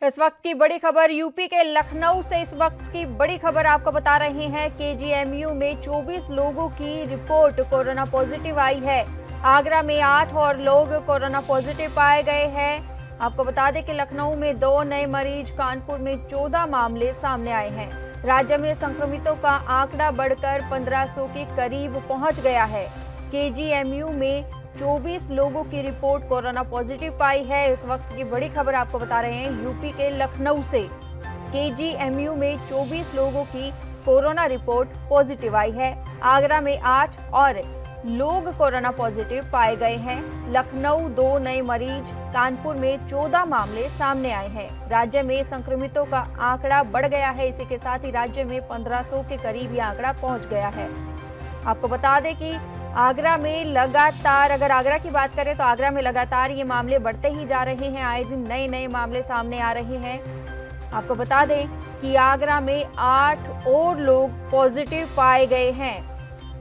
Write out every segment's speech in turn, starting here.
इस वक्त की बड़ी खबर यूपी के लखनऊ से। इस वक्त की बड़ी खबर आपको बता रहे हैं, केजीएमयू में 24 लोगों की रिपोर्ट कोरोना पॉजिटिव आई है। आगरा में 8 और लोग कोरोना पॉजिटिव पाए गए हैं। आपको बता दें कि लखनऊ में 2 नए मरीज, कानपुर में 14 मामले सामने आए हैं। राज्य में संक्रमितों का आंकड़ा बढ़कर 1500 के करीब पहुंच गया है। केजीएमयू में 24 लोगों की रिपोर्ट कोरोना पॉजिटिव पाई है। इस वक्त की बड़ी खबर आपको बता रहे हैं यूपी के लखनऊ से। केजीएमयू में 24 लोगों की कोरोना रिपोर्ट पॉजिटिव आई है। आगरा में 8 और लोग कोरोना पॉजिटिव पाए गए हैं। लखनऊ 2 नए मरीज, कानपुर में 14 मामले सामने आए हैं। राज्य में संक्रमितों का आंकड़ा बढ़ गया है। इसी के साथ ही राज्य में 1500 के करीब यह आंकड़ा पहुंच गया है। आपको बता दें कि आगरा में लगातार, अगर आगरा की बात करें तो आगरा में लगातार ये मामले बढ़ते ही जा रहे हैं। आए दिन नए नए मामले सामने आ रहे हैं। आपको बता दें कि आगरा में 8 और लोग पॉजिटिव पाए गए हैं।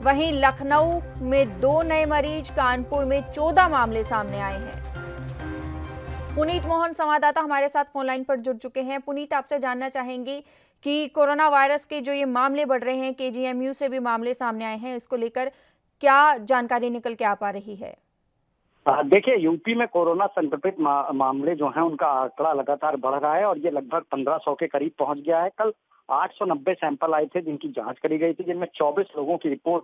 वहीं लखनऊ में 2 नए मरीज, कानपुर में 14 मामले सामने आए हैं। पुनीत मोहन संवाददाता हमारे साथ फोन लाइन पर जुड़ चुके हैं। पुनीत, आपसे जानना चाहेंगे कि कोरोना वायरस के जो ये मामले बढ़ रहे हैं, केजीएमयू से भी मामले सामने आए हैं, इसको लेकर क्या जानकारी निकल के आ पा रही है? देखिए, यूपी में कोरोना संक्रमित मामले जो हैं उनका आंकड़ा लगातार बढ़ रहा है और ये लगभग 1500 के करीब पहुंच गया है। कल 890 सैंपल आए थे जिनकी जांच करी गई थी, जिनमें 24 लोगों की रिपोर्ट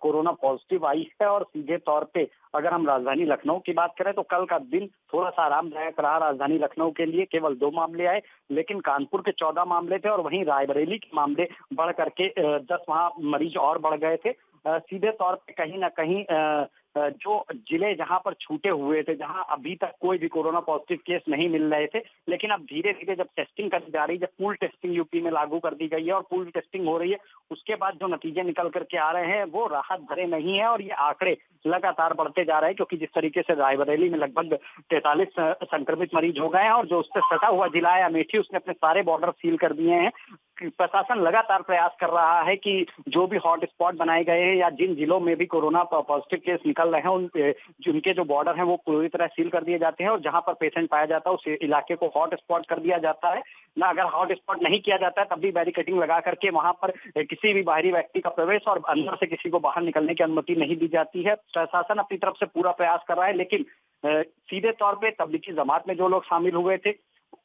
कोरोना पॉजिटिव आई है। और सीधे तौर पे अगर हम राजधानी लखनऊ की बात करें तो कल का दिन थोड़ा सा आरामदायक रहा राजधानी लखनऊ के लिए। केवल 2 मामले आए, लेकिन कानपुर के 14 मामले थे और वहीं रायबरेली के मामले बढ़ करके 10 वहां मरीज और बढ़ गए थे। सीधे तौर पे कहीं ना कहीं जो जिले जहां पर छूटे हुए थे, जहां अभी तक कोई भी कोरोना पॉजिटिव केस नहीं मिल रहे थे, लेकिन अब धीरे धीरे जब टेस्टिंग करी जा रही है, जब पूल टेस्टिंग यूपी में लागू कर दी गई है और पूल टेस्टिंग हो रही है, उसके बाद जो नतीजे निकल करके आ रहे हैं वो राहत भरे नहीं है और ये आंकड़े लगातार बढ़ते जा रहे हैं। क्योंकि जिस तरीके से रायबरेली में लगभग 43 संक्रमित मरीज हो गए हैं और जो उससे सटा हुआ जिला है अमेठी, उसने अपने सारे बॉर्डर सील कर दिए हैं। प्रशासन लगातार प्रयास कर रहा है कि जो भी हॉट स्पॉट बनाए गए हैं या जिन जिलों में भी कोरोना पॉजिटिव केस निकल रहे हैं उनके जो बॉर्डर हैं वो पूरी तरह सील कर दिए जाते हैं और जहां पर पेशेंट पाया जाता है उस इलाके को हॉट स्पॉट कर दिया जाता है। ना अगर हॉट स्पॉट नहीं किया जाता है तब भी बैरिकेडिंग लगा करके वहां पर किसी भी बाहरी व्यक्ति का प्रवेश और अंदर से किसी को बाहर निकलने की अनुमति नहीं दी जाती है। प्रशासन अपनी तरफ से पूरा प्रयास कर रहा है, लेकिन सीधे तौर पे तबलीगी जमात में जो लोग शामिल हुए थे,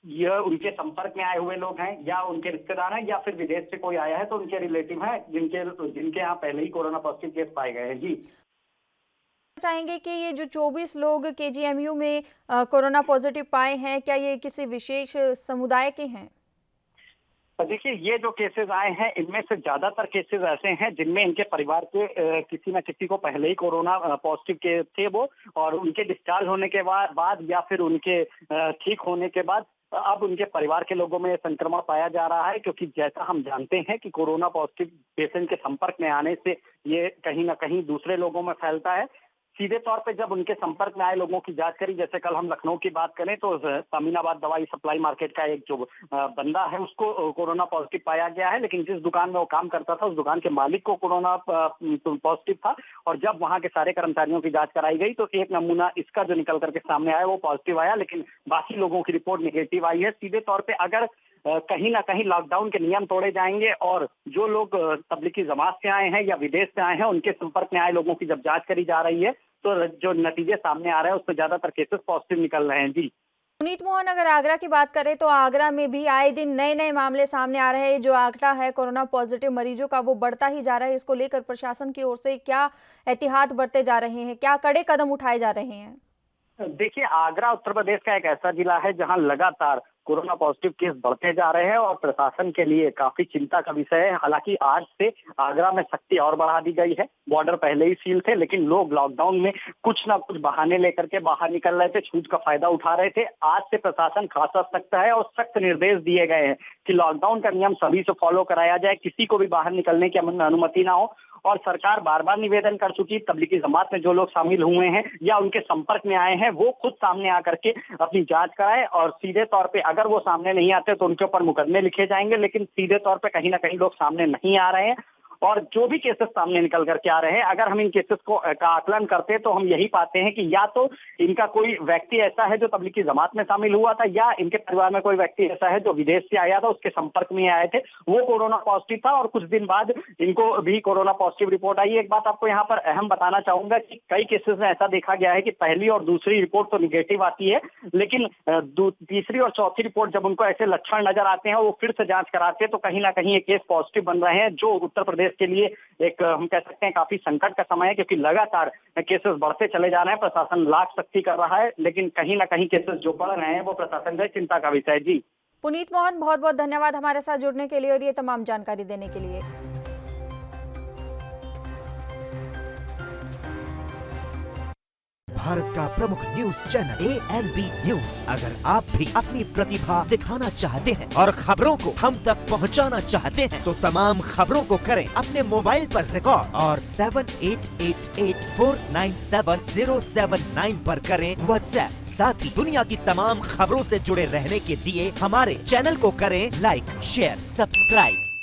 यह उनके संपर्क में आए हुए लोग हैं या उनके रिश्तेदार हैं या फिर विदेश से कोई आया है तो उनके रिलेटिव हैं जिनके यहाँ पहले ही कोरोना पॉजिटिव केस पाए गए हैं। जी, चाहेंगे कि ये जो 24 लोग केजीएमयू में कोरोना पॉजिटिव पाए हैं, क्या ये किसी विशेष समुदाय के हैं? देखिए, ये जो केसेस आए हैं इनमें से ज्यादातर केसेस ऐसे हैं जिनमें इनके परिवार के किसी न किसी को पहले ही कोरोना पॉजिटिव के थे वो, और उनके डिस्चार्ज होने के बाद या फिर उनके ठीक होने के बाद अब उनके परिवार के लोगों में संक्रमण पाया जा रहा है। क्योंकि जैसा हम जानते हैं कि कोरोना पॉजिटिव पेशेंट के संपर्क में आने से ये कहीं ना कहीं दूसरे लोगों में फैलता है। सीधे तौर पे जब उनके संपर्क में आए लोगों की जांच करी, जैसे कल हम लखनऊ की बात करें तो अमीनाबाद दवाई सप्लाई मार्केट का एक जो बंदा है उसको कोरोना पॉजिटिव पाया गया है, लेकिन जिस दुकान में वो काम करता था उस दुकान के मालिक को कोरोना पॉजिटिव था। और जब वहां के सारे कर्मचारियों की जांच कराई गई तो एक नमूना इसका जो निकल करके सामने आया वो पॉजिटिव आया, लेकिन बाकी लोगों की रिपोर्ट निगेटिव आई है। सीधे तौर पर अगर कहीं ना कहीं लॉकडाउन के नियम तोड़े जाएंगे और जो लोग तबलीगी जमात से आए हैं या विदेश से आए हैं उनके संपर्क में आए लोगों की जब जांच करी जा रही है तो जो नतीजे सामने आ रहे हैं उसमें ज्यादातर केसेस पॉजिटिव निकल रहे हैं। जी, पुनीत मोहन, अगर आगरा की बात करें तो आगरा में भी आए दिन नए नए मामले सामने आ रहे हैं। जो आंकड़ा है कोरोना पॉजिटिव मरीजों का वो बढ़ता ही जा रहा है। इसको लेकर प्रशासन की ओर से क्या एहतियात बरते जा रहे हैं, क्या कड़े कदम उठाए जा रहे हैं? देखिए, आगरा उत्तर प्रदेश का एक ऐसा जिला है जहां लगातार कोरोना पॉजिटिव केस बढ़ते जा रहे हैं और प्रशासन के लिए काफी चिंता का विषय है। हालांकि आज से आगरा में सख्ती और बढ़ा दी गई है। बॉर्डर पहले ही सील थे, लेकिन लोग लॉकडाउन में कुछ ना कुछ बहाने लेकर के बाहर निकल रहे थे, छूट का फायदा उठा रहे थे। आज से प्रशासन खासा सख्त है और सख्त निर्देश दिए गए हैं कि लॉकडाउन का नियम सभी से फॉलो कराया जाए, किसी को भी बाहर निकलने की अनुमति ना हो। और सरकार बार बार निवेदन कर चुकी, तबलीगी जमात में जो लोग शामिल हुए हैं या उनके संपर्क में आए हैं वो खुद सामने आकर के अपनी जांच कराए और सीधे तौर पे अगर वो सामने नहीं आते तो उनके ऊपर मुकदमे लिखे जाएंगे। लेकिन सीधे तौर पे कहीं ना कहीं लोग सामने नहीं आ रहे हैं और जो भी केसेस सामने निकल करके आ रहे हैं, अगर हम इन केसेस का आकलन करते हैं तो हम यही पाते हैं कि या तो इनका कोई व्यक्ति ऐसा है जो तबलीगी जमात में शामिल हुआ था, या इनके परिवार में कोई व्यक्ति ऐसा है जो विदेश से आया था, उसके संपर्क में आए थे, वो कोरोना पॉजिटिव था और कुछ दिन बाद इनको भी कोरोना पॉजिटिव रिपोर्ट आई। एक बात आपको यहाँ पर अहम बताना चाहूंगा कि कई केसेस में ऐसा देखा गया है कि पहली और दूसरी रिपोर्ट तो निगेटिव आती है, लेकिन तीसरी और चौथी रिपोर्ट जब उनको ऐसे लक्षण नजर आते हैं, वो फिर से जांच कराते हैं, तो कहीं ना कहीं ये केस पॉजिटिव बन रहे हैं, जो उत्तर प्रदेश के लिए एक हम कह सकते हैं काफी संकट का समय है, क्योंकि लगातार केसेस बढ़ते चले जा रहे हैं। प्रशासन लाख सख्ती कर रहा है, लेकिन कहीं ना कहीं केसेस जो बढ़ रहे हैं वो प्रशासन की चिंता का विषय है। जी पुनीत मोहन, बहुत बहुत धन्यवाद हमारे साथ जुड़ने के लिए और ये तमाम जानकारी देने के लिए। भारत का प्रमुख न्यूज चैनल ANB न्यूज। अगर आप भी अपनी प्रतिभा दिखाना चाहते हैं और खबरों को हम तक पहुंचाना चाहते हैं, तो तमाम खबरों को करें अपने मोबाइल पर रिकॉर्ड और 7888497079 पर करें व्हाट्सएप। साथ ही दुनिया की तमाम खबरों से जुड़े रहने के लिए हमारे चैनल को करें लाइक, शेयर, सब्सक्राइब।